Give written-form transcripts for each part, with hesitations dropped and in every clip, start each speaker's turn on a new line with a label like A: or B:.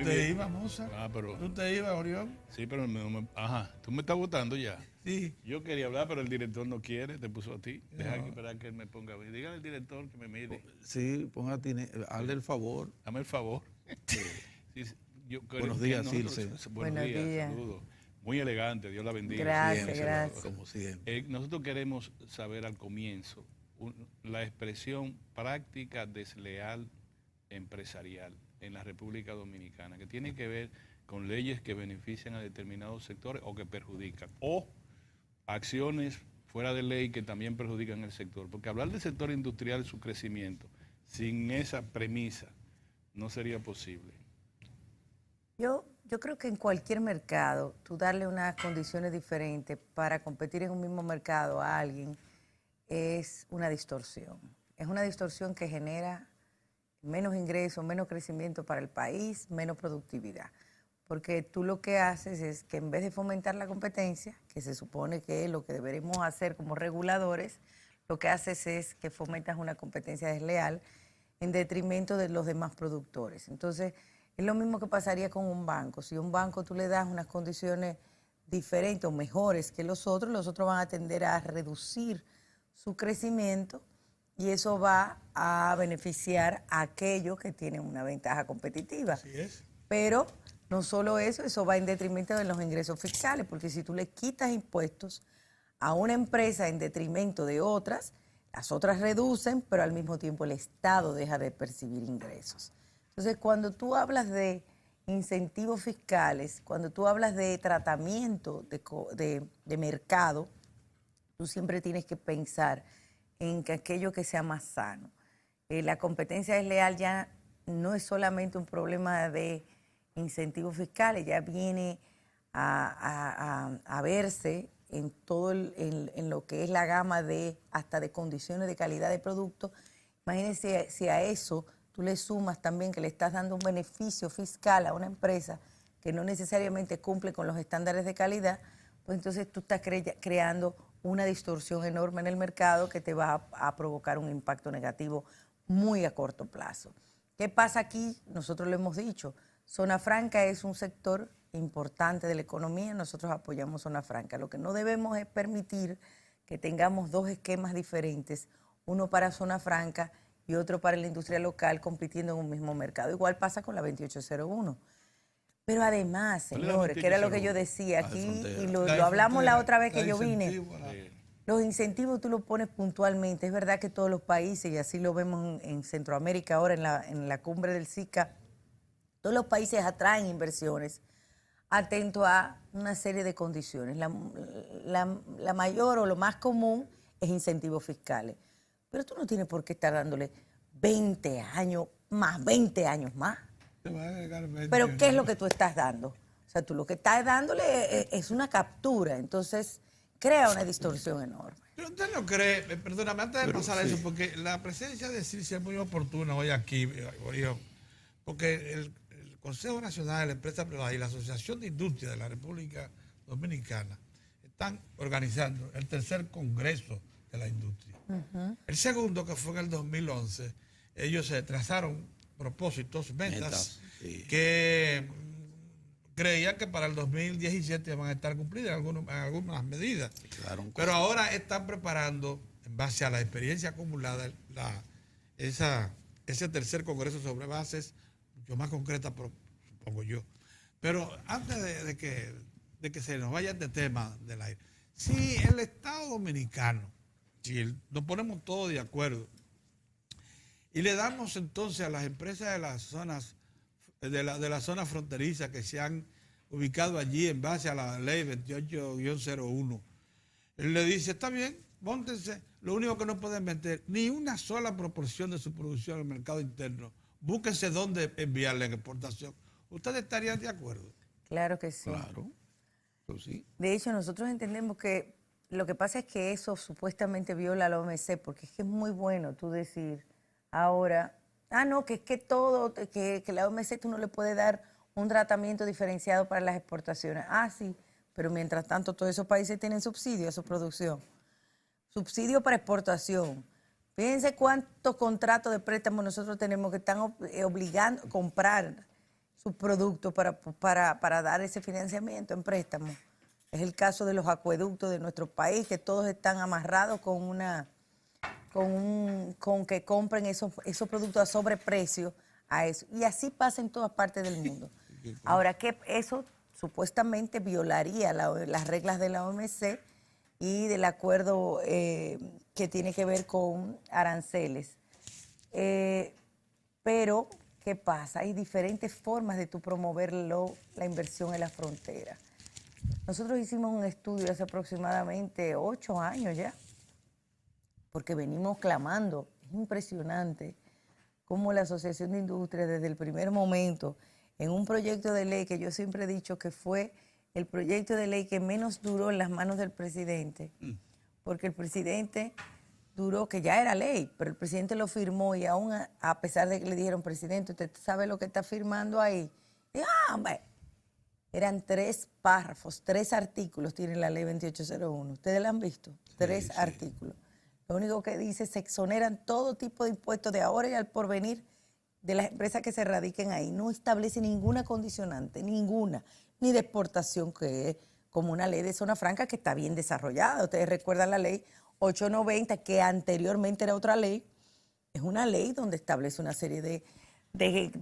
A: Tú
B: muy
A: te
B: bien.
A: ibas, Moza.
B: Pero...
A: Tú te ibas, Orión.
B: Sí, pero ajá, tú me estás votando ya.
A: Sí.
B: Yo quería hablar, pero el director no quiere, te puso a ti. Deja que esperar que él me ponga a mí. Dígale al director que me mire.
A: Sí, ponga a ti, hazle el favor.
B: Dame el favor. Sí,
A: Buenos días, Silce.
B: Buenos días, saludos. Muy elegante, Dios la bendiga.
C: Gracias,
A: Siempre,
C: gracias.
A: como siempre.
B: Nosotros queremos saber al comienzo la expresión práctica desleal empresarial en la República Dominicana, que tiene que ver con leyes que benefician a determinados sectores o que perjudican, o acciones fuera de ley que también perjudican el sector. Porque hablar del sector industrial y su crecimiento sin esa premisa no sería posible.
C: Yo creo que en cualquier mercado, tú darle unas condiciones diferentes para competir en un mismo mercado a alguien es una distorsión. Es una distorsión que genera menos ingresos, menos crecimiento para el país, menos productividad. Porque tú lo que haces es que en vez de fomentar la competencia, que se supone que es lo que deberemos hacer como reguladores, lo que haces es que fomentas una competencia desleal en detrimento de los demás productores. Entonces, es lo mismo que pasaría con un banco. Si a un banco tú le das unas condiciones diferentes o mejores que los otros van a tender a reducir su crecimiento y eso va a beneficiar a aquellos que tienen una ventaja competitiva.
A: Así es.
C: Pero no solo eso va en detrimento de los ingresos fiscales, porque si tú le quitas impuestos a una empresa en detrimento de otras, las otras reducen, pero al mismo tiempo el Estado deja de percibir ingresos. Entonces, cuando tú hablas de incentivos fiscales, cuando tú hablas de tratamiento de mercado, tú siempre tienes que pensar en que aquello que sea más sano. La competencia desleal ya no es solamente un problema de incentivos fiscales, ya viene a verse en todo en lo que es la gama hasta de condiciones de calidad de producto. Imagínense si a eso tú le sumas también que le estás dando un beneficio fiscal a una empresa que no necesariamente cumple con los estándares de calidad, pues entonces tú estás creando una distorsión enorme en el mercado que te va a provocar un impacto negativo muy a corto plazo. ¿Qué pasa aquí? Nosotros lo hemos dicho, Zona Franca es un sector importante de la economía, nosotros apoyamos Zona Franca. Lo que no debemos es permitir que tengamos dos esquemas diferentes, uno para Zona Franca y otro para la industria local compitiendo en un mismo mercado. Igual pasa con la 2801. Pero además, señores, que era lo que yo decía aquí, y lo hablamos la otra vez que yo vine, los incentivos tú los pones puntualmente. Es verdad que todos los países, y así lo vemos en Centroamérica ahora, en la cumbre del SICA, todos los países atraen inversiones atento a una serie de condiciones. La mayor o lo más común es incentivos fiscales. Pero tú no tienes por qué estar dándole 20 años más, 20 años más. Pero ¿qué es lo que tú estás dando? O sea, tú lo que estás dándole es una captura, entonces crea una distorsión enorme.
A: Pero usted no cree, perdóname, antes de pasar a eso, porque la presencia de Silce es muy oportuna hoy aquí, porque el Consejo Nacional de la Empresa Privada y la Asociación de Industria de la República Dominicana están organizando el tercer Congreso de la Industria. El segundo, que fue en el 2011, ellos se trazaron propósitos, metas, que creían que para el 2017 van a estar cumplidas en algunas medidas. Pero ahora están preparando, en base a la experiencia acumulada, ese tercer congreso sobre bases mucho más concretas, supongo yo. Pero antes de que se nos vaya este tema del aire, si el Estado Dominicano, si nos ponemos todos de acuerdo, y le damos entonces a las empresas de las zonas de la zona fronteriza que se han ubicado allí en base a la ley 28-01, él le dice, está bien, móntense, lo único que no pueden meter ni una sola proporción de su producción al mercado interno, búsquense dónde enviarle en exportación. ¿Ustedes estarían de acuerdo?
C: Claro que sí.
A: Claro, pues sí.
C: De hecho, nosotros entendemos que lo que pasa es que eso supuestamente viola la OMC, porque es que es muy bueno tú decir ahora, no, que es que todo, que la OMC tú no le puedes dar un tratamiento diferenciado para las exportaciones. Sí, pero mientras tanto todos esos países tienen subsidio a su producción. Subsidio para exportación. Fíjense cuántos contratos de préstamo nosotros tenemos que están obligando a comprar sus productos para dar ese financiamiento en préstamo. Es el caso de los acueductos de nuestro país, que todos están amarrados con que compren esos productos a sobreprecio a eso. Y así pasa en todas partes del mundo. Ahora, que eso supuestamente violaría las reglas de la OMC y del acuerdo que tiene que ver con aranceles. Pero, ¿qué pasa? Hay diferentes formas de tú promover la inversión en la frontera. Nosotros hicimos un estudio hace aproximadamente 8 años ya, porque venimos clamando. Es impresionante cómo la Asociación de Industrias desde el primer momento, en un proyecto de ley que yo siempre he dicho que fue el proyecto de ley que menos duró en las manos del presidente, porque el presidente duró, que ya era ley, pero el presidente lo firmó y aún a pesar de que le dijeron, presidente, ¿usted sabe lo que está firmando ahí? Y, hombre, eran 3 párrafos, 3 artículos tiene la ley 2801. ¿Ustedes la han visto? 3 artículos. Lo único que dice, se exoneran todo tipo de impuestos de ahora y al porvenir de las empresas que se radiquen ahí. No establece ninguna condicionante, ninguna, ni de exportación, que es como una ley de zona franca que está bien desarrollada. Ustedes recuerdan la ley 890, que anteriormente era otra ley. Es una ley donde establece una serie de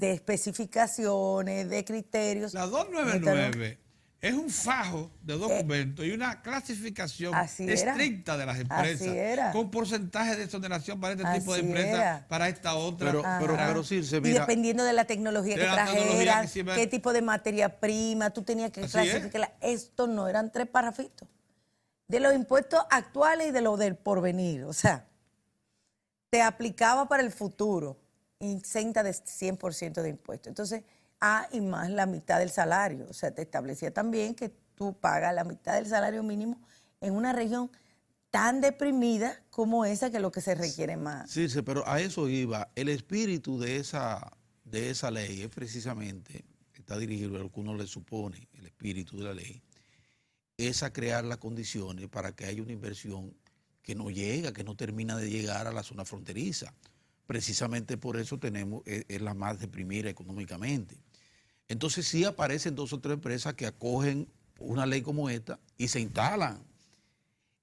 C: especificaciones, de criterios.
A: La 299 es un fajo de documentos y una clasificación estricta de las empresas, con porcentaje de exoneración para este tipo de empresas, para esta otra.
D: Pero Circe, mira,
C: y dependiendo de la tecnología que trajeran, qué tipo de materia prima, tú tenías que clasificarla. Esto no eran 3 parrafitos. De los impuestos actuales y de los del porvenir. O sea, te aplicaba para el futuro, exenta de 100% de impuestos. Entonces, y más la mitad del salario. O sea, te establecía también que tú pagas la mitad del salario mínimo en una región tan deprimida como esa, que lo que se requiere más.
D: Sí, pero a eso iba. El espíritu de esa ley es precisamente, está dirigido a lo que uno le supone, el espíritu de la ley, es a crear las condiciones para que haya una inversión que no llega, que no termina de llegar a la zona fronteriza. Precisamente por eso es la más deprimida económicamente. Entonces sí aparecen 2 o 3 empresas que acogen una ley como esta y se instalan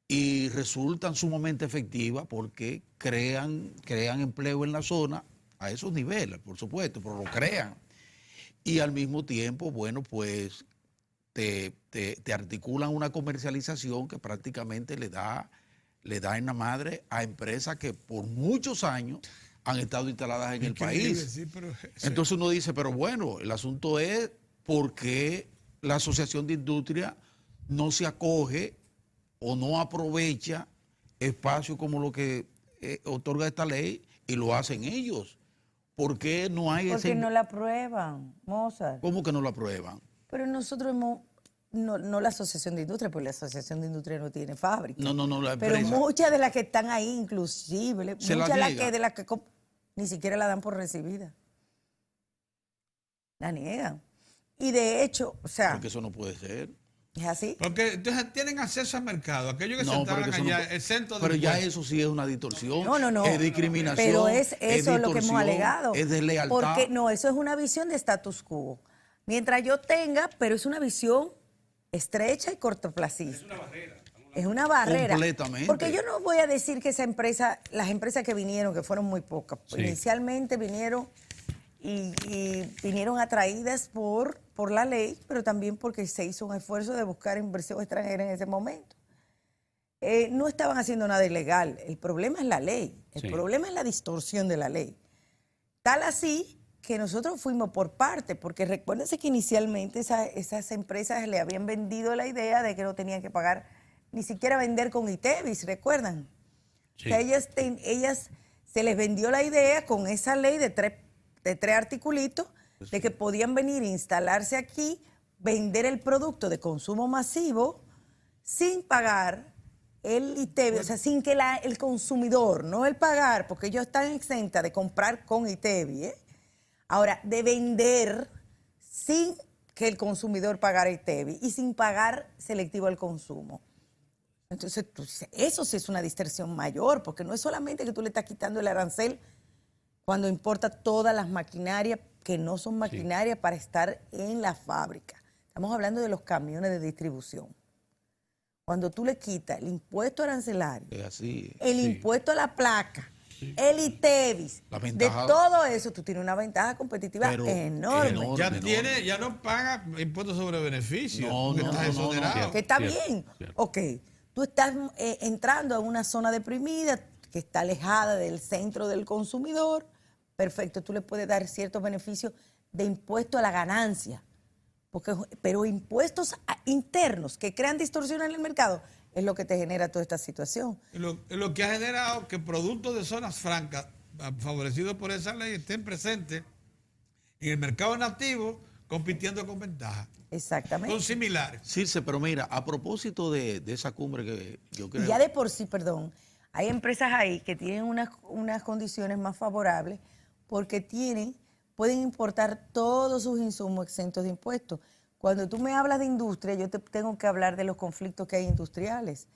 D: y resultan sumamente efectivas porque crean empleo en la zona a esos niveles, por supuesto, pero lo crean. Y al mismo tiempo, bueno, pues te articulan una comercialización que prácticamente le da en la madre a empresas que por muchos años han estado instaladas en el país.
A: Sí, pero,
D: entonces uno dice, pero bueno, el asunto es por qué la Asociación de Industria no se acoge o no aprovecha espacios como lo que otorga esta ley y lo hacen ellos. ¿Por qué no hay
C: Porque no la aprueban, Mozart.
D: ¿Cómo que no la aprueban?
C: Pero nosotros no la Asociación de Industria, porque la Asociación de Industria no tiene fábrica.
D: No, la empresa.
C: Pero muchas de las que están ahí, inclusive, muchas de las que ni siquiera la dan por recibida. La niegan. Y de hecho, o sea...
D: Porque eso no puede ser.
C: ¿Es así?
A: Porque entonces tienen acceso al mercado. Aquellos que se estaban allá, exentos de
D: Pero ya
A: impuestos.
D: eso sí es una distorsión.
C: No.
D: Es discriminación.
C: Pero eso es lo que hemos alegado.
D: Es deslealtad.
C: Porque no, eso es una visión de status quo. Mientras yo tenga, pero es una visión estrecha y cortoplacista. Es una barrera. Es una barrera.
D: Completamente.
C: Porque yo no voy a decir que las empresas que vinieron, que fueron muy pocas, inicialmente vinieron y vinieron atraídas por la ley, pero también porque se hizo un esfuerzo de buscar inversión extranjera en ese momento. No estaban haciendo nada ilegal. El problema es la ley. El problema es la distorsión de la ley. Tal así que nosotros fuimos por parte, porque recuérdense que inicialmente esas empresas le habían vendido la idea de que no tenían que pagar, ni siquiera vender con ITEVIS, ¿recuerdan? Sí. Que ellas se les vendió la idea con esa ley de tres articulitos, de que podían venir a instalarse aquí, vender el producto de consumo masivo sin pagar el ITEVIS, o sea, sin que el consumidor, no el pagar, porque ellos están exentas de comprar con ITEVIS, ahora, de vender sin que el consumidor pagara ITEVIS y sin pagar selectivo al consumo. Entonces, eso sí es una distorsión mayor, porque no es solamente que tú le estás quitando el arancel cuando importa todas las maquinarias que no son maquinarias para estar en la fábrica. Estamos hablando de los camiones de distribución. Cuando tú le quitas el impuesto arancelario,
D: Es así.
C: el impuesto a la placa, el ITEVIS,
D: La
C: de
D: ventaja-
C: todo eso, tú tienes una ventaja competitiva
D: Pero
C: enorme.
D: enorme.
A: Ya no paga impuestos sobre beneficios.
D: No,
A: porque
D: no,
A: estás
D: no, no,
A: exonerado.
C: Que está
E: Cierto,
C: bien.
E: cierto.
C: Ok, tú estás entrando a una zona deprimida que está alejada del centro del consumidor. Perfecto, tú le puedes dar ciertos beneficios de impuesto a la ganancia. Pero impuestos internos que crean distorsión en el mercado es lo que te genera toda esta situación.
A: Lo que ha generado que productos de zonas francas favorecidos por esa ley estén presentes en el mercado nativo compitiendo con ventaja.
C: Exactamente.
A: Son similares.
D: Circe, pero mira, a propósito de esa cumbre que yo creo...
C: Y ya de por sí, perdón, hay empresas ahí que tienen unas condiciones más favorables porque pueden importar todos sus insumos exentos de impuestos. Cuando tú me hablas de industria, yo te tengo que hablar de los conflictos que hay industriales.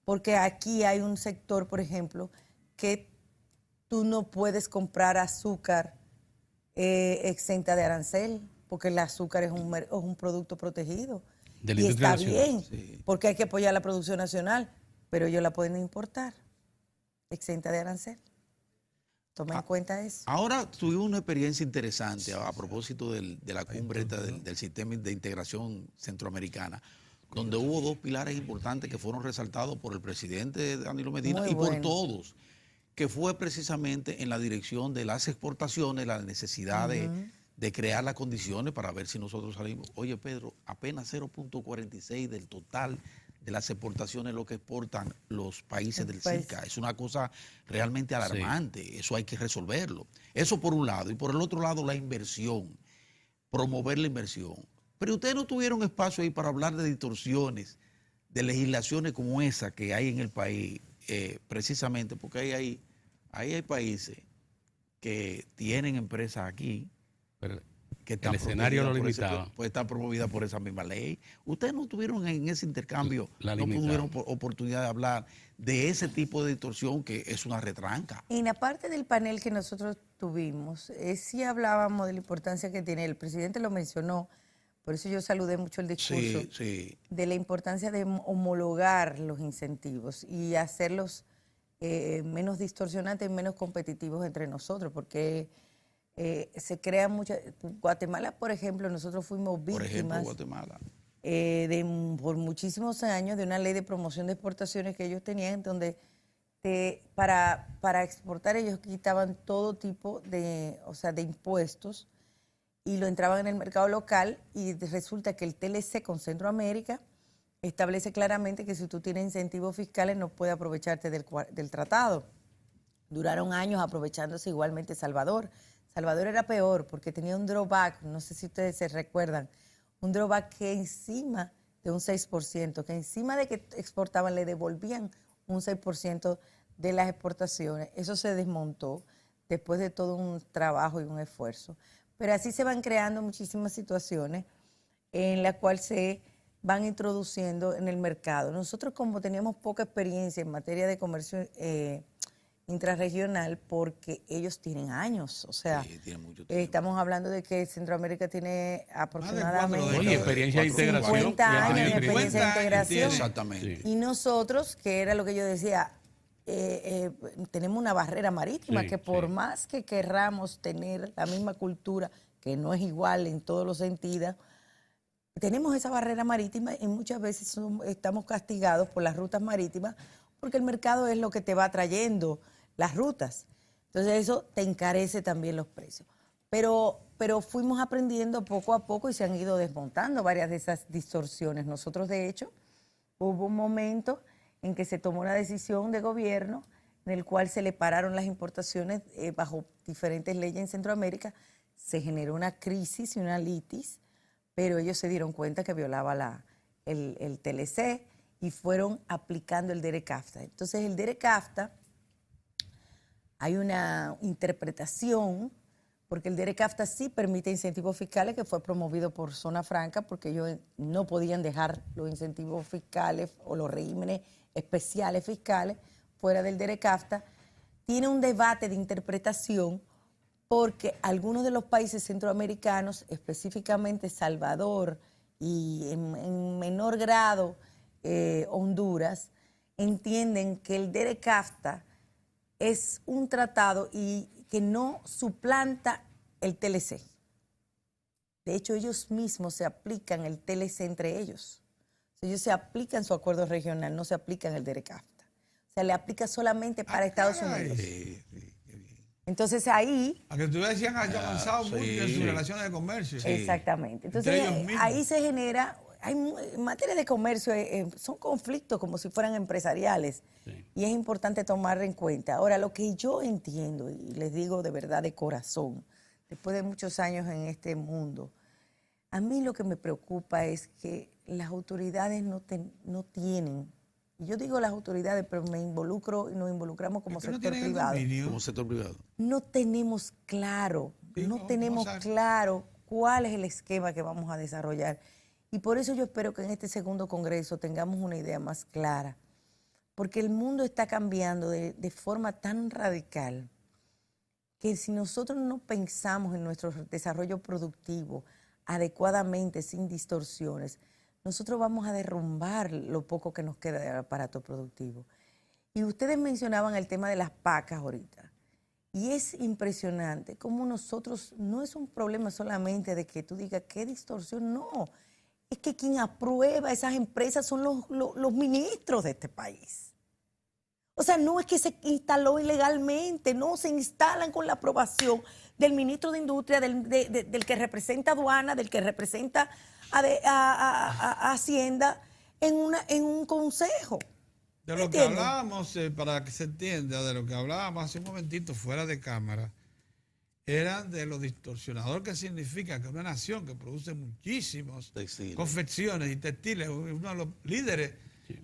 C: Porque aquí hay un sector, por ejemplo, que tú no puedes comprar azúcar exenta de arancel, porque el azúcar es un producto protegido.
E: De la
C: Y
E: industria
C: está
E: nacional.
C: bien,
D: Sí.
C: porque hay que apoyar la producción nacional, pero ellos la pueden importar, exenta de arancel. Toma en cuenta eso.
D: Ahora tuvimos una experiencia interesante a propósito de la cumbre esta del sistema de integración centroamericana, donde hubo dos pilares importantes que fueron resaltados por el presidente Danilo Medina
C: Muy
D: y por
C: bueno.
D: todos, que fue precisamente en la dirección de las exportaciones, la necesidad de crear las condiciones para ver si nosotros salimos. Oye, Pedro, apenas 0.46 del total de las exportaciones lo que exportan los países del
C: Pues,
D: SICA. Es una cosa realmente alarmante. Eso hay que resolverlo. Eso por un lado. Y por el otro lado, la inversión. Promover la inversión. Pero ustedes no tuvieron espacio ahí para hablar de distorsiones, de legislaciones como esa que hay en el país, precisamente porque ahí hay países que tienen empresas aquí
E: Pero
D: que están
E: el escenario lo
D: promovidas por
E: limitaba.
D: pues están promovidas por esa misma ley. Ustedes no tuvieron en ese intercambio,
E: La
D: no
E: limitaba.
D: tuvieron oportunidad de hablar de ese tipo de distorsión que es una retranca.
C: En la parte del panel que nosotros tuvimos, sí hablábamos de la importancia que tiene, el presidente lo mencionó, por eso yo saludé mucho el discurso,
D: Sí, sí.
C: de la importancia de homologar los incentivos y hacerlos menos distorsionantes y menos competitivos entre nosotros, porque se crea mucha... Guatemala, por ejemplo, nosotros fuimos
D: Por ejemplo,
C: víctimas
D: Guatemala.
C: por muchísimos años de una ley de promoción de exportaciones que ellos tenían, donde para exportar ellos quitaban todo tipo de impuestos y lo entraban en el mercado local, y resulta que el TLC con Centroamérica establece claramente que si tú tienes incentivos fiscales no puedes aprovecharte del tratado. Duraron años aprovechándose igualmente Salvador. Salvador era peor porque tenía un drawback, no sé si ustedes se recuerdan, un drawback que encima de un 6%, que encima de que exportaban le devolvían un 6% de las exportaciones. Eso se desmontó después de todo un trabajo y un esfuerzo. Pero así se van creando muchísimas situaciones en las cuales se van introduciendo en el mercado. Nosotros, como teníamos poca experiencia en materia de comercio intrarregional, porque ellos tienen años, o sea,
D: Sí, tiene mucho tiempo.
C: estamos hablando de que Centroamérica tiene aproximadamente
A: décadas.
E: Oye, experiencia de integración.
C: 50
E: ya
C: años
E: tiene
C: de experiencia de
A: 50 años
C: integración.
A: tiene.
D: Exactamente.
E: Sí.
C: Y nosotros, que era lo que yo decía, tenemos una barrera marítima
E: Sí,
C: que por
E: sí.
C: más que querramos tener la misma cultura, que no es igual en todos los sentidos, tenemos esa barrera marítima y muchas veces estamos castigados por las rutas marítimas, porque el mercado es lo que te va trayendo las rutas. Entonces eso te encarece también los precios. Pero fuimos aprendiendo poco a poco y se han ido desmontando varias de esas distorsiones. Nosotros, de hecho, hubo un momento en que se tomó una decisión de gobierno en el cual se le pararon las importaciones bajo diferentes leyes en Centroamérica. Se generó una crisis y una litis, pero ellos se dieron cuenta que violaba el TLC y fueron aplicando el DERECAFTA. Entonces, el DERECAFTA, hay una interpretación, porque el DERECAFTA sí permite incentivos fiscales, que fue promovido por Zona Franca, porque ellos no podían dejar los incentivos fiscales o los regímenes especiales fiscales fuera del DERECAFTA. Tiene un debate de interpretación porque algunos de los países centroamericanos, específicamente Salvador y en menor grado Honduras, entienden que el DERECAFTA es un tratado y que no suplanta el TLC. De hecho, ellos mismos se aplican el TLC entre ellos. Ellos se aplican su acuerdo regional, no se aplican el DERECAFTA. O sea, le aplica solamente para Estados Unidos.
D: Sí, sí, qué bien.
C: Entonces ahí...
A: A que ustedes decían han avanzado mucho en sus
D: sí.
A: relaciones de comercio.
C: Exactamente.
A: Entre
C: Entonces
A: ellos mismos.
C: ahí se genera, en materia de comercio son conflictos como si fueran empresariales y es importante tomar en cuenta. Ahora, lo que yo entiendo, y les digo de verdad de corazón, después de muchos años en este mundo, a mí lo que me preocupa es que las autoridades no tienen, y yo digo las autoridades, pero me involucro y nos involucramos como
A: Es que no
C: sector
A: tienen el
C: privado.
A: dominio.
D: Como sector privado.
C: No tenemos claro,
A: Sí,
C: no
A: no,
C: tenemos
A: vamos a-
C: claro cuál es el esquema que vamos a desarrollar. Y por eso yo espero que en este segundo congreso tengamos una idea más clara, porque el mundo está cambiando de forma tan radical que si nosotros no pensamos en nuestro desarrollo productivo adecuadamente, sin distorsiones, nosotros vamos a derrumbar lo poco que nos queda del aparato productivo. Y ustedes mencionaban el tema de las pacas ahorita. Y es impresionante cómo nosotros, no es un problema solamente de que tú digas qué distorsión, no. Es que quien aprueba esas empresas son los ministros de este país. O sea, no es que se instaló ilegalmente, no, se instalan con la aprobación del ministro de Industria, del que representa aduana, del que representa a Hacienda en un consejo.
A: De lo que
C: ¿Entiendes?
A: hablábamos, para que se entienda, de lo que hablábamos hace un momentito fuera de cámara, era de lo distorsionador que significa que una nación que produce muchísimos
D: Textiles.
A: confecciones y textiles, uno de los líderes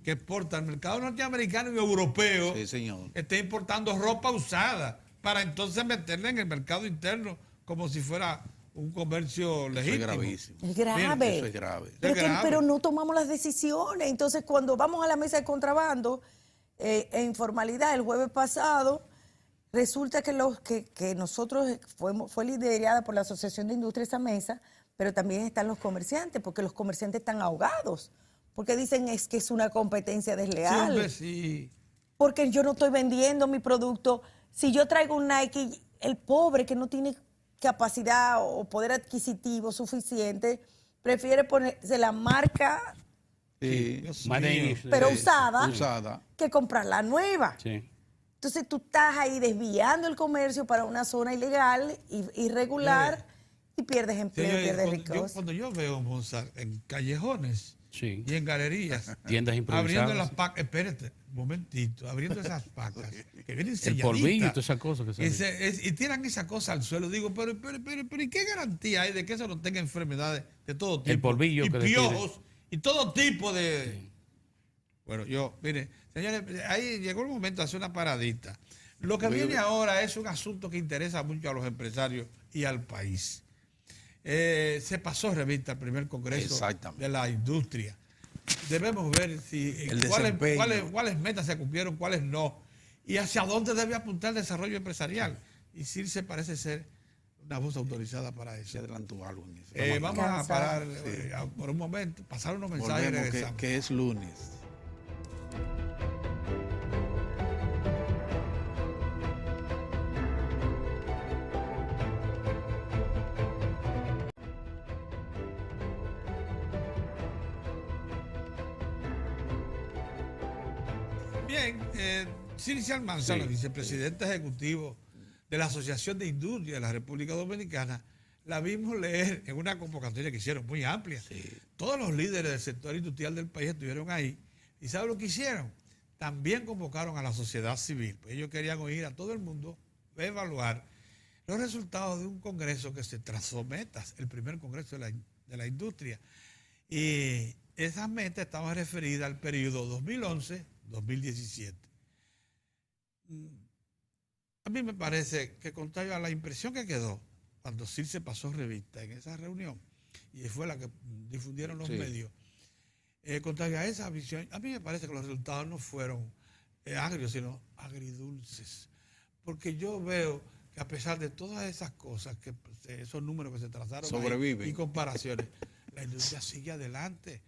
A: que exporta al mercado norteamericano y europeo,
D: Sí, señor.
A: esté importando ropa usada para entonces meterla en el mercado interno como si fuera un comercio
D: Eso es
A: legítimo.
D: gravísimo.
C: Es grave.
D: Eso es grave.
C: Pero,
A: Es grave.
C: pero no tomamos las decisiones. Entonces, cuando vamos a la mesa de contrabando, en informalidad, el jueves pasado, resulta que nosotros fue liderada por la Asociación de Industria esa mesa, pero también están los comerciantes, porque los comerciantes están ahogados, porque dicen es que es una competencia
A: Sí,
C: desleal.
A: hombre, sí.
C: Porque yo no estoy vendiendo mi producto. Si yo traigo un Nike, el pobre que no tiene capacidad o poder adquisitivo suficiente, prefiere ponerse la marca,
D: Sí.
A: Dios
E: Made in
A: mío.
E: Italy.
C: pero
D: Sí,
C: usada,
D: usada.
C: que comprar la nueva.
E: Sí.
C: Entonces tú estás ahí desviando el comercio para una zona ilegal, irregular, y pierdes empleo,
A: Señores,
C: pierdes
A: cuando
C: ricos.
A: yo veo, Mozart, en callejones
E: Sí.
A: y en galerías,
E: Tiendas improvisadas.
A: abriendo las pacas, espérate, un momentito, abriendo esas pacas, que vienen
E: El
A: selladitas.
E: polvillo y todas esas cosas que
A: Y,
E: salen.
A: y tiran esa cosa al suelo. Digo, pero ¿y qué garantía hay de que eso no tenga enfermedades de todo tipo?
E: El polvillo
A: y
E: que
A: piojos y todo tipo de... Bueno, mire, señores, ahí llegó el momento de hacer una paradita. Lo que viene ahora es un asunto que interesa mucho a los empresarios y al país. Se pasó revista el primer congreso
D: Exactamente.
A: de la industria. Debemos ver si
D: El desempeño.
A: cuáles metas se cumplieron, cuáles no, y hacia dónde debe apuntar el desarrollo empresarial. Y CIRSE parece ser una voz autorizada para
D: Se
A: eso.
D: adelantó algo en eso.
A: Vamos a parar
C: Cansado.
A: por un momento, pasar unos mensajes y
D: Volvemos,
A: regresamos.
D: que es lunes.
A: Bien, Circe Almanzar, vicepresidente ejecutivo de la Asociación de Industria de la República Dominicana, la vimos leer en una convocatoria que hicieron muy amplia. Todos los líderes del sector industrial del país estuvieron ahí. ¿Y sabe lo que hicieron? También convocaron a la sociedad civil. Pues ellos querían oír a todo el mundo, evaluar los resultados de un congreso que se trazó metas, el primer congreso de la industria. Y esas metas estaban referidas al periodo 2011-2017. A mí me parece que contrario a la impresión que quedó cuando CIRSE pasó revista en esa reunión, y fue la que difundieron los
D: Sí.
A: medios, contrario a esa visión, a mí me parece que los resultados no fueron agrios, sino agridulces. Porque yo veo que que a pesar de todas esas cosas, que esos números que se trazaron ahí
D: Sobreviven.
A: y comparaciones, la industria sigue adelante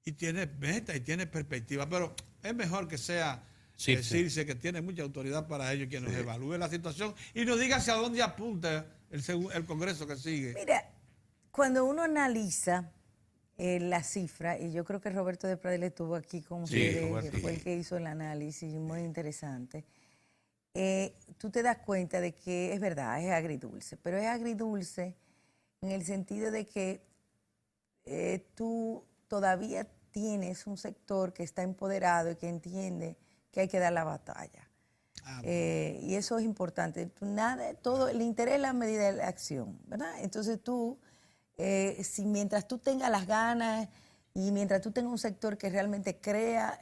A: y tiene meta y tiene perspectiva, pero es mejor que sea Circe, que tiene mucha autoridad para ello, quien nos evalúe la situación y nos diga hacia dónde apunta el Congreso que sigue.
C: Mira, cuando uno analiza la cifra, y yo creo que Roberto de Pradel estuvo aquí con ustedes,
B: Roberto.
C: que fue el que hizo el análisis, muy interesante, tú te das cuenta de que es verdad, es agridulce, pero es agridulce en el sentido de que tú todavía tienes un sector que está empoderado y que entiende que hay que dar la batalla. Y eso es importante. Todo el interés es la medida de la acción, ¿verdad? Entonces tú, si mientras tú tengas las ganas y mientras tú tengas un sector que realmente crea,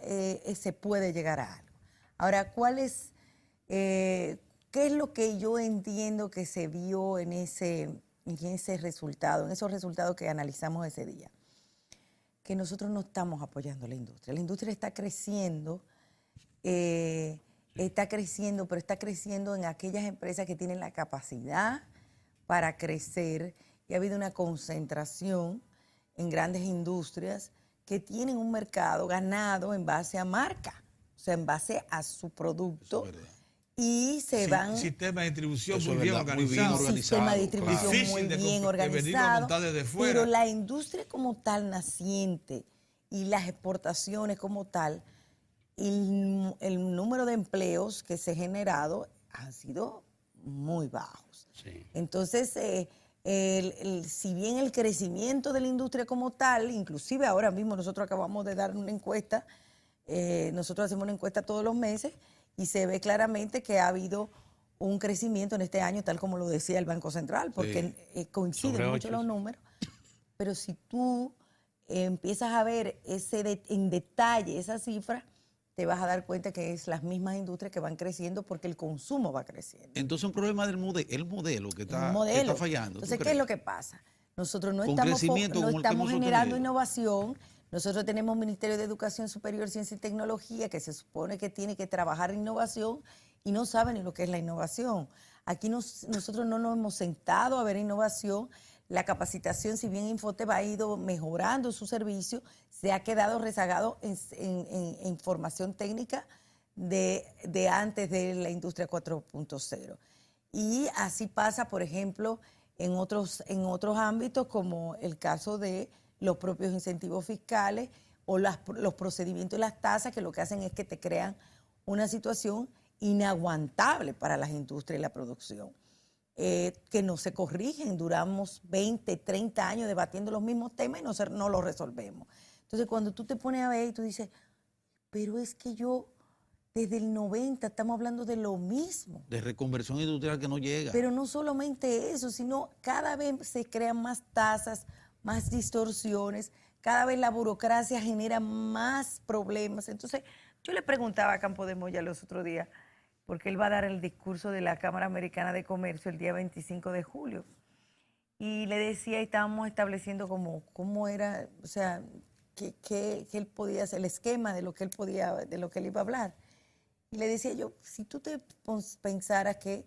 C: se puede llegar a algo. Ahora, ¿qué es lo que yo entiendo que se vio en ese resultado, en esos resultados que analizamos ese día? Que nosotros no estamos apoyando a la industria. La industria está creciendo, pero está creciendo en aquellas empresas que tienen la capacidad para crecer, y ha habido una concentración en grandes industrias que tienen un mercado ganado en base a marca, o sea, en base a su producto. Y se van...
A: Sistema de distribución
D: Eso
A: muy
D: es
A: bien
D: verdad, muy
A: organizado.
D: bien
C: Sistema de distribución
A: Difícil
C: muy
A: de
C: bien
A: venirlo a
C: organizado,
A: montar desde fuera.
C: pero la industria como tal naciente y las exportaciones como tal, el número de empleos que se ha generado han sido muy bajos.
E: Sí.
C: Entonces, si bien el crecimiento de la industria como tal, inclusive ahora mismo nosotros acabamos de dar una encuesta, nosotros hacemos una encuesta todos los meses y se ve claramente que ha habido un crecimiento en este año, tal como lo decía el Banco Central, porque coinciden
E: Sobre
C: mucho
E: 8,
C: los
E: sí.
C: números, pero si tú empiezas a ver en detalle esa cifra, te vas a dar cuenta que es las mismas industrias que van creciendo porque el consumo va creciendo.
D: Entonces un problema del el modelo que
C: Un
D: está,
C: modelo.
D: que está fallando. ¿tú
C: Entonces, ¿qué
D: crees?
C: es lo que pasa? Nosotros no
D: Con
C: estamos,
D: crecimiento
C: no
D: como el que
C: estamos
D: hemos
C: generando
D: sostenido.
C: innovación. Nosotros tenemos Ministerio de Educación Superior, Ciencia y Tecnología, que se supone que tiene que trabajar innovación y no sabe ni lo que es la innovación. Aquí nosotros no nos hemos sentado a ver innovación. La capacitación, si bien Infotep ha ido mejorando su servicio, se ha quedado rezagado en formación técnica de antes de la industria 4.0. Y así pasa, por ejemplo, en otros ámbitos, como el caso de los propios incentivos fiscales o los procedimientos y las tasas, que lo que hacen es que te crean una situación inaguantable para las industrias y la producción, que no se corrigen. Duramos 20, 30 años debatiendo los mismos temas y no los resolvemos. Entonces, cuando tú te pones a ver y tú dices, pero es que desde el 90 estamos hablando de lo mismo.
D: De reconversión industrial que no llega.
C: Pero no solamente eso, sino cada vez se crean más tasas, más distorsiones, cada vez la burocracia genera más problemas. Entonces, yo le preguntaba a Campo de Moya los otros días, porque él va a dar el discurso de la Cámara Americana de Comercio el día 25 de julio. Y le decía, y estábamos estableciendo cómo era, o sea, que él podía hacer, el esquema de lo que él iba a hablar. Y le decía yo, si tú te pensaras ¿qué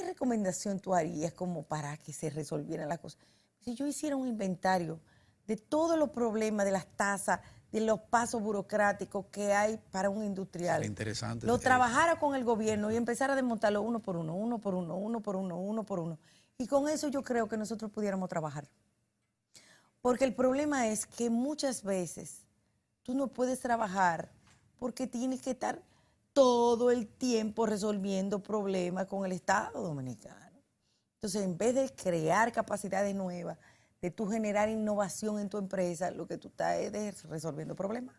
C: recomendación tú harías como para que se resolvieran las cosas? Si yo hiciera un inventario de todos los problemas, de las tasas, de los pasos burocráticos que hay para un industrial.
D: Sería interesante.
C: Lo trabajara con el gobierno y empezara a desmontarlo uno por uno, uno por uno, uno por uno, uno por uno. Y con eso yo creo que nosotros pudiéramos trabajar. Porque el problema es que muchas veces tú no puedes trabajar porque tienes que estar todo el tiempo resolviendo problemas con el Estado Dominicano. Entonces, en vez de crear capacidades nuevas, de tú generar innovación en tu empresa, lo que tú estás es resolviendo problemas.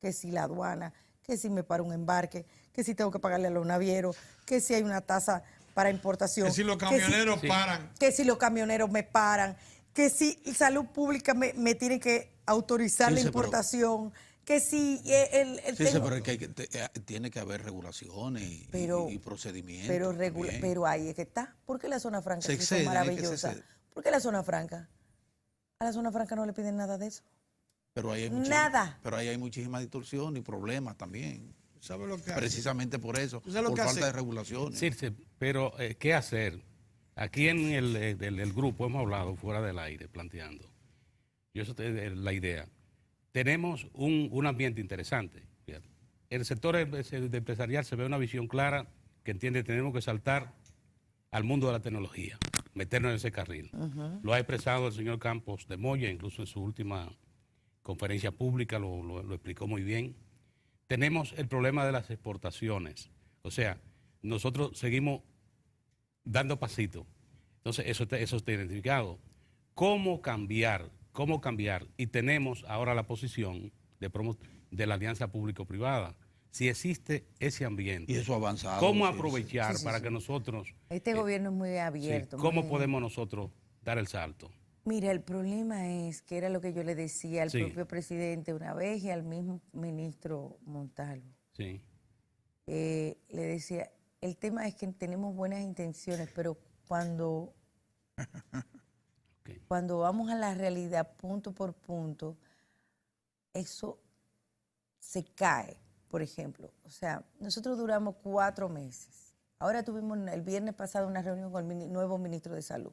C: Que si la aduana, que si me para un embarque, que si tengo que pagarle a los navieros, que si hay una tasa para importación.
A: Que si los camioneros paran.
C: Que si los camioneros me paran, que si salud pública me tiene que autorizar la importación, que si
D: pero es que tiene que haber regulaciones y procedimientos.
C: Pero ahí es que está. ¿Por qué la zona franca
D: Se
C: es
D: exceden,
C: maravillosa? ¿Por qué la zona franca? A la zona franca no le piden nada de eso.
D: Pero ahí hay
C: Nada.
D: Pero ahí hay muchísima distorsión y problemas también.
A: ¿Sabes lo que hace?
D: Precisamente por eso,
A: ¿Tú sabes lo
D: por
A: que
D: falta
A: hace?
D: de regulaciones.
E: Circe, pero ¿qué hacer? Aquí en el grupo hemos hablado fuera del aire, planteando. La idea. Tenemos un ambiente interesante. Fíjate. El sector empresarial se ve una visión clara que entiende que tenemos que saltar al mundo de la tecnología, meternos en ese carril. Lo ha expresado el señor Campos de Moya, incluso en su última conferencia pública lo explicó muy bien. Tenemos el problema de las exportaciones. O sea, nosotros seguimos dando pasitos. Entonces, eso está identificado. ¿Cómo cambiar? ¿Cómo cambiar? Y tenemos ahora la posición de la alianza público-privada. Si existe ese ambiente,
D: Y eso ha avanzado.
E: ¿cómo
D: sí,
E: aprovechar
C: Sí.
E: para que nosotros,
C: Este gobierno es muy abierto.
E: ¿cómo
C: muy-
E: podemos nosotros dar el salto?
C: Mira, el problema es que era lo que yo le decía al
E: Sí.
C: propio presidente una vez y al mismo ministro Montalvo.
E: Sí,
C: Le decía, el tema es que tenemos buenas intenciones, pero cuando
E: ok.
C: vamos a la realidad punto por punto, eso se cae, por ejemplo. O sea, nosotros duramos 4 meses. Ahora tuvimos el viernes pasado una reunión con el nuevo ministro de Salud.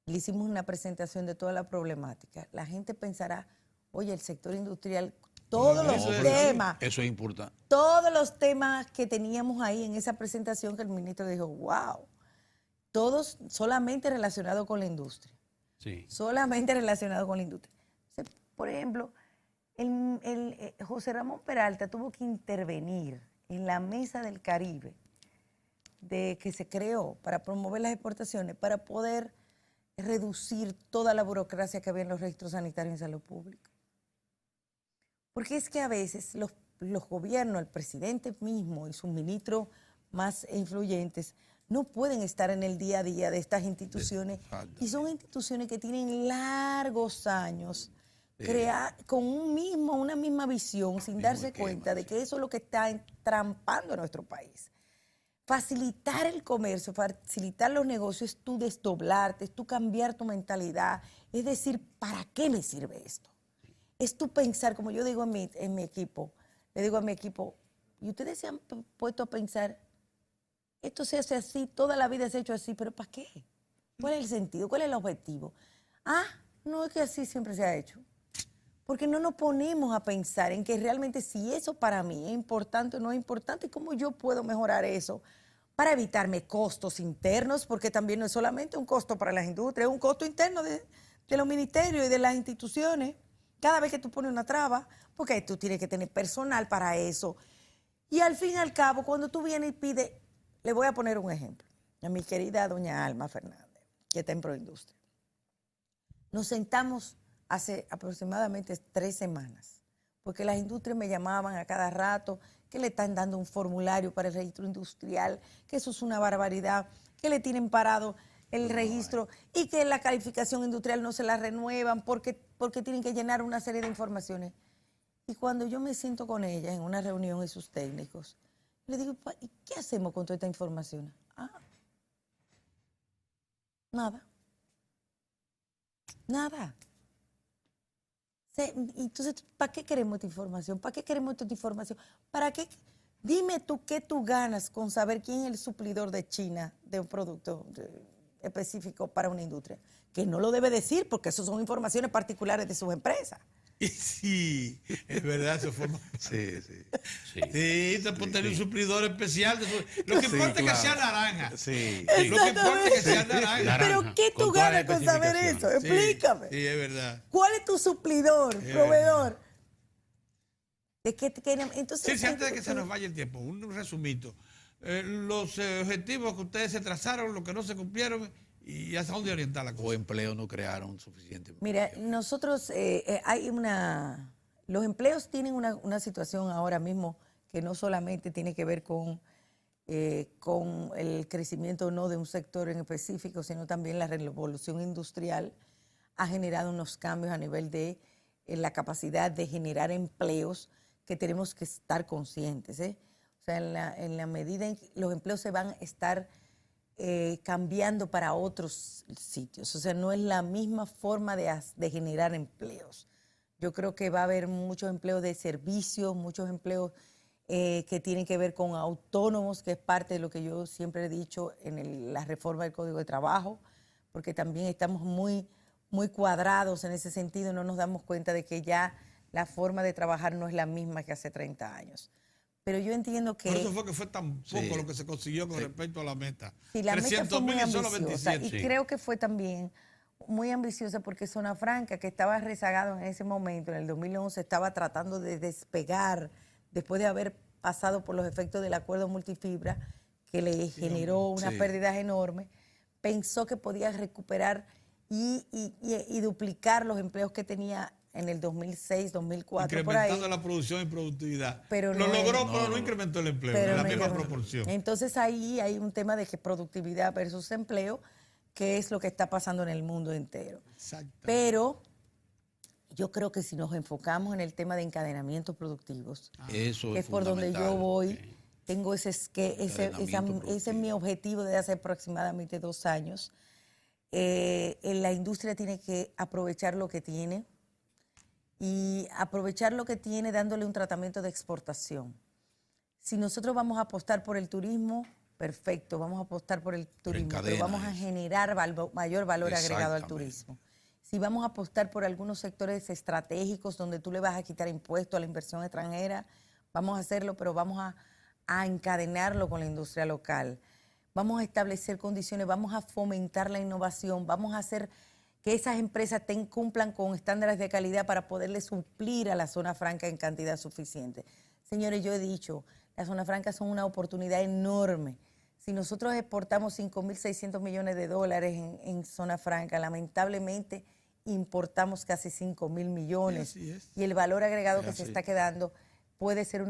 C: Le hicimos una presentación de toda la problemática. La gente pensará, oye, el sector industrial, todos los temas,
D: Eso es importante.
C: todos los temas que teníamos ahí en esa presentación que el ministro dijo, wow, todos solamente relacionados con la industria.
E: Sí.
C: Solamente relacionado con la industria. Entonces, por ejemplo, José Ramón Peralta tuvo que intervenir en la Mesa del Caribe que se creó para promover las exportaciones, para poder reducir toda la burocracia que había en los registros sanitarios en salud pública. Porque es que a veces los gobiernos, el presidente mismo y sus ministros más influyentes no pueden estar en el día a día de estas instituciones. Y son instituciones que tienen largos años con una misma visión, sin darse cuenta de que eso es lo que está entrampando a nuestro país. Facilitar el comercio, facilitar los negocios es tú desdoblarte, es tú cambiar tu mentalidad. Es decir, ¿para qué me sirve esto? Es tú pensar, como yo digo en mi equipo, le digo a mi equipo, y ustedes se han puesto a pensar, esto se hace así, toda la vida se ha hecho así, pero ¿para qué? ¿Cuál es el sentido? ¿Cuál es el objetivo? Ah, no es que así siempre se ha hecho. Porque no nos ponemos a pensar en que realmente si eso para mí es importante o no es importante, ¿cómo yo puedo mejorar eso? Para evitarme costos internos, porque también no es solamente un costo para las industrias, es un costo interno de los ministerios y de las instituciones. Cada vez que tú pones una traba, porque tú tienes que tener personal para eso. Y al fin y al cabo, cuando tú vienes y pides, le voy a poner un ejemplo, a mi querida doña Alma Fernández, que está en Proindustria. Nos sentamos hace aproximadamente 3 semanas, porque las industrias me llamaban a cada rato, que le están dando un formulario para el registro industrial, que eso es una barbaridad, que le tienen parado el registro y que la calificación industrial no se la renuevan porque tienen que llenar una serie de informaciones. Y cuando yo me siento con ella en una reunión y sus técnicos, le digo, ¿y qué hacemos con toda esta información? Nada. Nada. Entonces, ¿para qué queremos esta información? ¿Para qué queremos esta información? ¿Para qué? Dime tú qué tú ganas con saber quién es el suplidor de China de un producto específico para una industria. Que no lo debe decir porque eso son informaciones particulares de sus empresas.
A: Y sí, es verdad, eso forma.
D: Sí, sí.
A: Sí, se puede tener un suplidor especial. Lo que importa es que sea naranja.
D: Sí.
A: Lo que importa es que sea naranja.
E: Naranja,
C: Pero ¿qué tú
E: con todas
C: ganas
E: las
C: con saber eso?
E: especificaciones.
A: Sí,
C: Explícame.
A: sí, es verdad.
C: ¿Cuál es tu suplidor, proveedor? ¿De qué te queremos? Entonces,
A: Sí, antes de que se nos vaya el tiempo, un resumito. Los objetivos que ustedes se trazaron, los que no se cumplieron y hasta dónde orientar la cosa.
D: O empleo no crearon suficiente.
C: mira, nosotros los empleos tienen una situación ahora mismo que no solamente tiene que ver con el crecimiento o no de un sector en específico, sino también la revolución industrial ha generado unos cambios a nivel de la capacidad de generar empleos que tenemos que estar conscientes. O sea, en la medida en que los empleos se van a estar cambiando para otros sitios. O sea, no es la misma forma de generar empleos. Yo creo que va a haber muchos empleos de servicios, muchos empleos que tienen que ver con autónomos, que es parte de lo que yo siempre he dicho en la reforma del Código de Trabajo, porque también estamos muy cuadrados en ese sentido y no nos damos cuenta de que ya la forma de trabajar no es la misma que hace 30 años. Pero yo entiendo que...
A: Por eso fue que fue tan poco
D: Sí.
A: lo que se consiguió con respecto a la meta.
C: Sí, la meta fue muy
A: 300.000 y solo
C: ambiciosa
A: 27.
C: y
E: Sí.
C: creo que fue también muy ambiciosa porque Zona Franca, que estaba rezagado en ese momento, en el 2011, estaba tratando de despegar después de haber pasado por los efectos del acuerdo multifibra, que le generó unas
D: Sí.
C: pérdidas enormes, pensó que podía recuperar y duplicar los empleos que tenía en el 2006, 2004, por ahí.
A: Incrementando la producción y productividad.
C: Pero
A: lo
C: no es-
A: logró, pero no incrementó el empleo
C: Pero
A: en la
C: no
A: misma
C: incrementó.
A: proporción.
C: Entonces ahí hay un tema de que productividad versus empleo, que es lo que está pasando en el mundo entero.
A: Exacto.
C: Pero yo creo que si nos enfocamos en el tema de encadenamientos productivos,
D: Eso
C: que
D: es
C: es por donde yo
D: fundamental.
C: voy, tengo ese
D: Encadenamiento
C: es mi objetivo desde hace aproximadamente 2 años. La industria tiene que aprovechar lo que tiene y aprovechar lo que tiene dándole un tratamiento de exportación. Si nosotros vamos a apostar por el turismo, perfecto, vamos a apostar por el turismo, pero
D: encadena
C: vamos a
D: eso.
C: generar mayor valor agregado al
D: Exactamente.
C: turismo. Si vamos a apostar por algunos sectores estratégicos donde tú le vas a quitar impuestos a la inversión extranjera, vamos a hacerlo, pero vamos a encadenarlo con la industria local. Vamos a establecer condiciones, vamos a fomentar la innovación, vamos a hacer que esas empresas cumplan con estándares de calidad para poderle suplir a la zona franca en cantidad suficiente. Señores, yo he dicho, las zonas francas son una oportunidad enorme. Si nosotros exportamos 5.600 millones de dólares en zona franca, lamentablemente importamos casi 5.000 millones.
A: Así es.
C: Y el valor agregado
D: Es
C: que se
D: así.
C: está quedando puede ser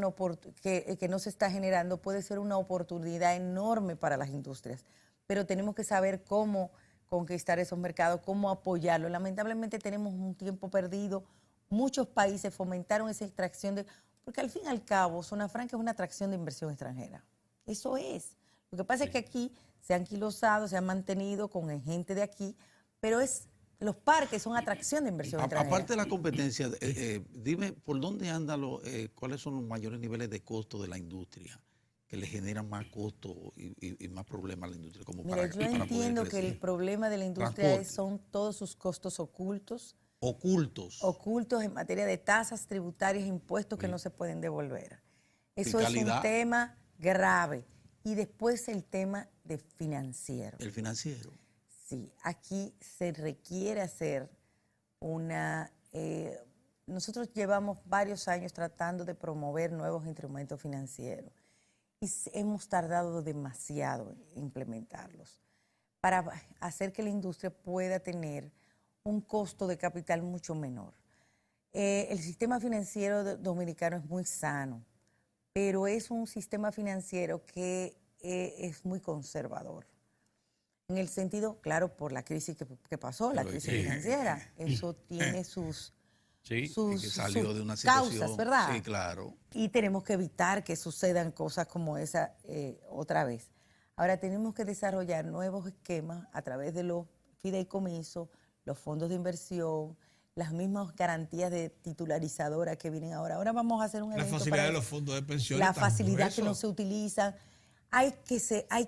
C: que no se está generando, puede ser una oportunidad enorme para las industrias. Pero tenemos que saber cómo conquistar esos mercados, cómo apoyarlos. Lamentablemente tenemos un tiempo perdido. Muchos países fomentaron esa extracción porque al fin y al cabo, Zona Franca es una atracción de inversión extranjera. Eso es. Lo que pasa es que aquí se han quilosado, se han mantenido con gente de aquí, pero los parques son atracción de inversión extranjera.
D: Aparte de la competencia, dime, ¿por dónde andan cuáles son los mayores niveles de costo de la industria que le generan más costo y más problemas a la industria? Como
C: Mira,
D: para,
C: yo
D: para poder
C: entiendo que el
D: crecer?
C: problema de la industria
D: Transporte.
C: son todos sus costos ocultos
D: Ocultos.
C: en materia de tasas tributarias e impuestos que no se pueden devolver. Eso es un
D: Fiscalidad.
C: tema grave. Y después el tema de financiero.
D: El financiero.
C: Sí, aquí se requiere hacer nosotros llevamos varios años tratando de promover nuevos instrumentos financieros y hemos tardado demasiado en implementarlos para hacer que la industria pueda tener un costo de capital mucho menor. El sistema financiero dominicano es muy sano, pero es un sistema financiero que es muy conservador. En el sentido, claro, por la crisis que pasó, la crisis financiera, eso tiene sus
E: Sí,
D: Que salió de una situación.
C: causas, ¿verdad?
D: Sí, claro.
C: Y tenemos que evitar que sucedan cosas como esa otra vez. Ahora tenemos que desarrollar nuevos esquemas a través de los fideicomisos, los fondos de inversión, las mismas garantías de titularizadora que vienen ahora. Ahora vamos a hacer un
A: La
C: evento
A: facilidad
C: para
A: de los fondos de pensión.
C: la facilidad que no se utilizan. Hay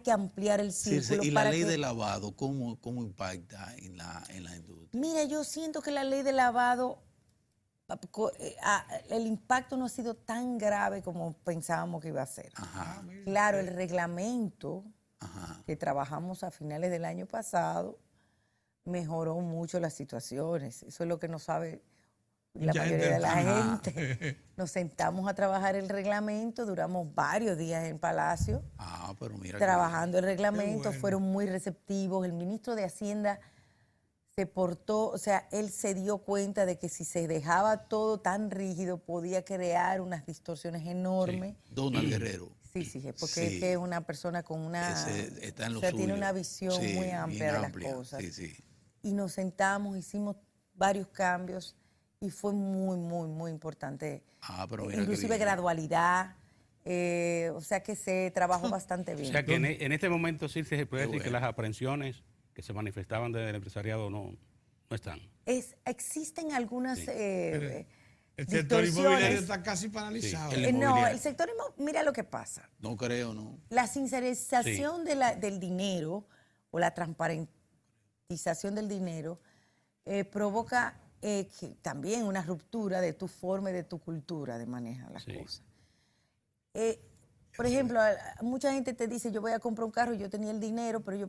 C: que ampliar el
D: Circe,
C: círculo
D: ¿y la
C: para
D: ley
C: que...
D: de lavado cómo impacta en la industria?
C: Mira, yo siento que la ley de lavado, el impacto no ha sido tan grave como pensábamos que iba a ser.
D: Ajá,
C: Claro, el reglamento
D: ajá.
C: que trabajamos a finales del año pasado mejoró mucho las situaciones. Eso es lo que no sabe la
A: Mucha
C: mayoría de la
D: Ajá.
C: gente. Nos sentamos a trabajar el reglamento, duramos varios días en Palacio
D: Ah, pero mira.
C: trabajando el reglamento,
A: bueno.
C: fueron muy receptivos. El ministro de Hacienda se portó, o sea, él se dio cuenta de que si se dejaba todo tan rígido podía crear unas distorsiones enormes.
D: Donald Guerrero.
C: Sí, porque
D: Sí.
C: es que es una persona con una...
D: Ese está en lo
C: o sea, tiene
D: suyo.
C: una visión
D: Sí,
C: muy
D: bien
C: amplia de las
D: amplia.
C: cosas.
D: Sí, sí.
C: Y nos sentamos, hicimos varios cambios y fue muy, muy, muy importante.
D: Ah, pero mira qué
C: Inclusive
D: bien.
C: gradualidad, o sea que se trabajó bastante
E: O
C: bien.
E: sea que en este momento sí se puede
D: Qué
E: decir que
D: bueno.
E: las aprehensiones que se manifestaban del empresariado no están.
C: Existen algunas
A: El sector
C: distorsiones.
A: inmobiliario está casi paralizado.
D: Sí,
C: No,
D: inmobiliario.
C: el sector mira lo que pasa.
D: No creo, ¿no?
C: La sincerización del dinero o la transparentización del dinero provoca también una ruptura de tu forma y de tu cultura de manejar las
E: Sí.
C: cosas. Por ejemplo, mucha gente te dice, yo voy a comprar un carro y yo tenía el dinero, pero yo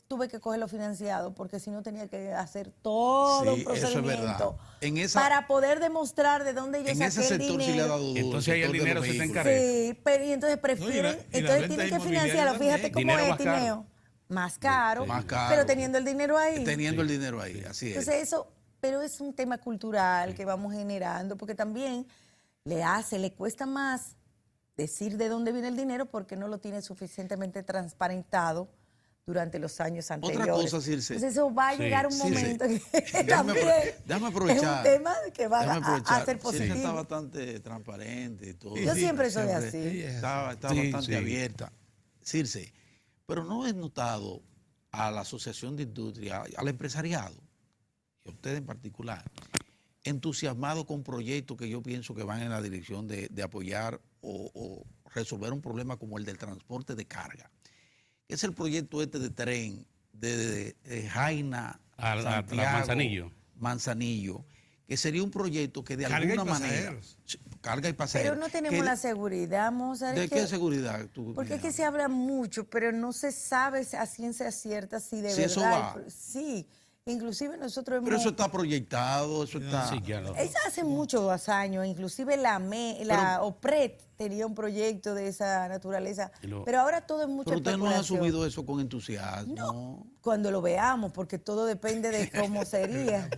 C: tuve que cogerlo financiado porque si no tenía que hacer todo
D: Sí,
C: un
D: eso es
C: procedimiento
D: verdad. En esa-
C: para poder demostrar de dónde yo
D: En ese
C: saqué el
D: sector sí le ha
C: dinero.
D: dado duro.
E: Entonces ahí el
D: sector de
E: dinero
D: los
E: se te
D: vehículos.
E: encarece.
C: Sí, pero y entonces prefieren,
A: y la
C: entonces
A: venta
C: tienen que
A: inmobiliaria
C: financiarlo. Fíjate
A: también.
C: cómo
E: Dinero
C: es,
E: más caro.
C: Tineo. Más caro,
D: Más caro.
C: pero teniendo el dinero ahí.
D: Teniendo el dinero ahí, así es.
C: Entonces eso, pero es un tema cultural que vamos generando, porque también le cuesta más decir de dónde viene el dinero porque no lo tiene suficientemente transparentado durante los años anteriores.
D: cosa, Circe.
C: Entonces eso va a
E: Sí,
C: llegar un
D: Circe.
C: momento que
D: Déjame
C: también
D: déjame aprovechar.
C: es un tema que va
D: Déjame
C: a
D: aprovechar.
C: ser
D: Sí,
C: positivo.
D: está bastante transparente y todo.
C: Yo siempre soy así.
A: Sí,
D: Está
E: Sí,
D: bastante
E: sí.
D: abierta. Circe, pero no he notado a la Asociación de Industria, al empresariado, y a usted en particular, entusiasmado con proyectos que yo pienso que van en la dirección de apoyar o resolver un problema como el del transporte de carga. Es el proyecto este de tren de Jaina
E: A
D: Santiago,
E: Manzanillo.
D: Manzanillo, que sería un proyecto que de
A: Carga y
D: alguna manera...
A: pasajeros.
D: Sí, carga y pasajeros.
C: Pero no tenemos
D: que-
C: la seguridad, Mozart.
D: ¿De
C: es
D: qué
C: que-
D: seguridad?
C: Porque es que se habla mucho, pero no se sabe a ciencia cierta si de
D: Si eso
C: verdad.
D: va.
C: Sí, inclusive nosotros hemos...
D: Pero eso está proyectado, eso está...
E: Sí, claro.
C: Eso hace muchos años, inclusive la OPRED tenía un proyecto de esa naturaleza,
E: Y lo-
C: pero ahora todo es mucha
D: Pero usted no ha
C: especulación.
D: asumido eso con entusiasmo.
C: Cuando lo veamos, porque todo depende de cómo sería.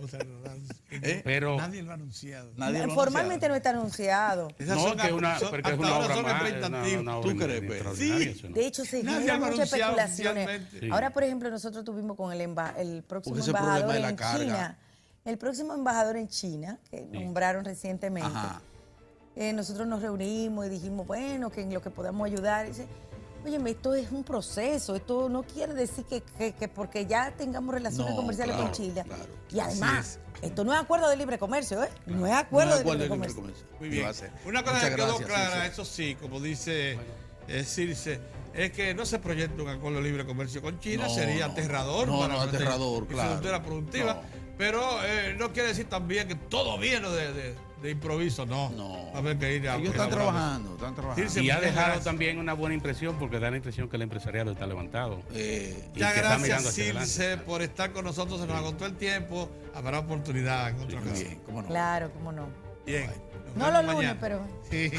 E: Pero-
A: Nadie lo ha anunciado.
D: Nadie lo ha
C: Formalmente
D: anunciado.
C: no está anunciado.
A: Esas
E: No,
A: son
E: que una,
A: son-
E: porque es
A: hasta
E: una
A: ahora
E: obra
A: son
E: más,
A: representativos.
E: una
D: ¿Tú
E: obra
D: crees, pues?
E: extraordinaria,
A: Sí.
E: eso, ¿no?
C: De hecho, se
A: Nadie
C: genera
A: lo ha
C: muchas
A: anunciado
C: especulaciones.
A: oficialmente.
E: Sí.
C: Ahora, por ejemplo, nosotros tuvimos con el próximo
D: Porque ese
C: embajador
D: problema de la
C: en
D: carga.
C: China. El próximo embajador en China, que nombraron recientemente.
D: Ajá.
C: Nosotros nos reunimos y dijimos, bueno, que en lo que podamos ayudar. Y dice, óyeme, esto es un proceso, esto no quiere decir que porque ya tengamos relaciones
D: No,
C: comerciales
D: claro,
C: con Chile.
D: claro.
C: Y además,
A: Así
C: esto no es acuerdo de libre comercio, ¿eh? No es acuerdo de libre comercio.
A: Muy
D: ¿Qué
A: bien.
D: va a hacer?
A: Una cosa
D: Muchas
A: que quedó
D: gracias,
A: clara,
D: Circe.
A: eso sí, como dice Circe, es que no se proyecta un acuerdo de libre comercio con China,
D: No,
A: sería
D: no.
A: aterrador
D: No,
A: para
D: no,
A: nuestra
D: aterrador, claro.
A: infraestructura productiva,
D: No.
A: pero no quiere decir también que todo viene de improviso, no.
D: No.
A: Va a haber que ir a
D: Ellos están
A: elaborar.
D: trabajando, están trabajando.
A: Circe,
E: Y ha
A: muchas
E: dejado
A: gracias.
E: también una buena impresión porque da la impresión que el empresariado está levantado. y
A: Ya
E: que está
A: gracias,
E: mirando hacia
A: Circe,
E: adelante.
A: por estar con nosotros. Se nos agotó el tiempo. Habrá oportunidad en otra
D: Muy
A: ocasión.
D: bien, cómo no.
C: Claro, cómo no.
A: Bien. Nos
C: No
A: vemos
C: los lunes,
A: mañana.
C: pero...
A: Sí.